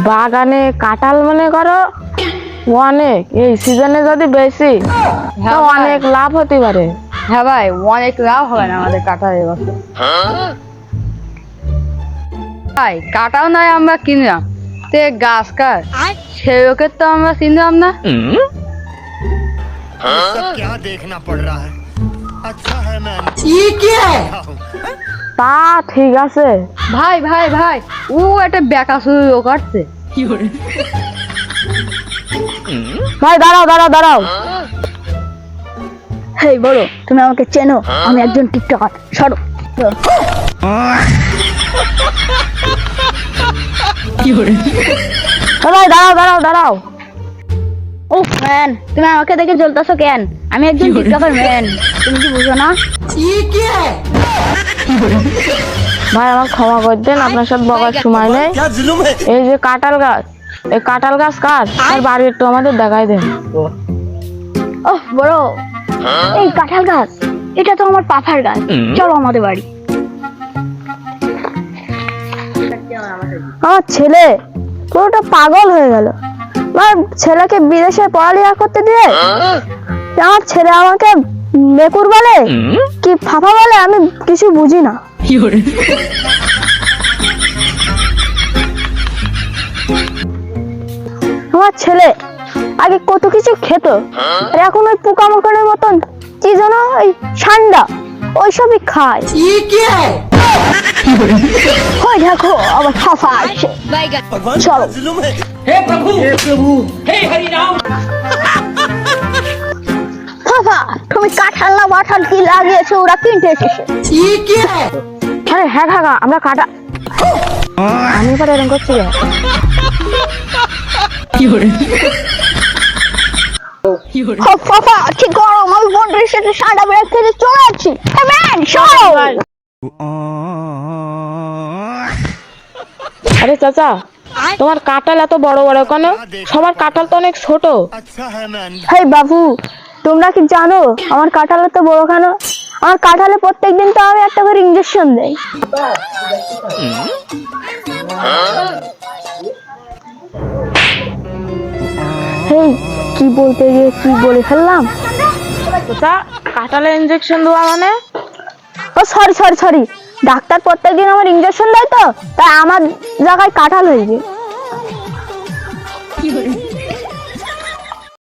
বাগানে কাঁঠাল মনে করো অনেক, এই সিজনে যদি বেশি অনেক লাভ হতে পারে। হ্যাঁ ভাই, অনেক লাভ হবে না আমাদের কাঁঠাল এবছর। ভাই কাঁঠাল নয় আমরা কিনলাম, তে গাছ কার সেই লোকের তো আমরা চিনলাম না। क्या देखना पड़ रहा है? अच्छा है मैं তা ঠিক আছে। ভাই ভাই ভাই, ও একটা বেকা শুরু লোক আসছে। ভাই দাঁড়াও দাঁড়াও দাঁড়াও। হেই বলো, তুমি আমাকে চেনো? আমি একজন টিকটকার, সরো। ভাই দাঁড়াও দাঁড়াও দাঁড়াও। ও ম্যান, তুমি আমাকে দেখে জ্বলতেছো কেন? আমি একজন টিকটকার ম্যান, তুমি কি বুঝো না? ভাই আমার ক্ষমা করে দেন, আপনার সাথে বকার সময় নেই। এই যে কাঁঠাল গাছ, এই কাঁঠাল গাছ কার? তার বাড়ি একটু আমাদের দেখাই দেন। ওহ বড়, এই কাঁঠাল গাছ এটা তো আমার পাপার গাছ, চলো আমাদের বাড়ি। আমার ছেলে পুরোটা পাগল হয়ে গেল। আমার ছেলেকে বিদেশে পড়ালেখা করতে দিয়ে আমার ছেলে আমাকে মেকুর বলে কি ফাফা বলে, আমি কিছু বুঝি না। আমার ছেলে আগে কত কিছু খেত, আর এখন ওই পোকামাকড়ের মতন কি যেন ওই ঠান্ডা ওইসবই খায়। ওই দেখো আমার ফাফা আসছে, চলো। ফাফা, তুমি কাঁঠাল না বাঠাল কি লাগিয়েছো ওরা কিনতে এসেছে? আরে হ্যাঁ কাকা, আমরা কাটা আমি এবার এরকম করছি রে। ও ফাফা, ঠিক করো, আমি বন্ধুদের সাথে সাদা ব্রেক খেতে চলে যাচ্ছি। ম্যান চলো। আরে চাচা, তোমার কাঁঠাল এত বড় বড় কেন? সবার কাঁঠাল তো অনেক ছোট। अच्छा है मैं হেই বাবু, তোমরা কি জানো আমার কাঁঠাল এত বড় কেন? আমার কাঁঠালে প্রত্যেকদিন তো আমি একটা করে ইঞ্জেকশন দেই। হেই, কি বলতে গিয়ে কি বলে ফেললাম? চাচা, কাঁঠালে ইঞ্জেকশন দেওয়া মানে? ও সরি সরি সরি, ডাক্তার প্রত্যেকদিন আমার ইঞ্জেকশন দেয় তো, তাই আমার জায়গায় কাঁঠাল হয়ে যায়।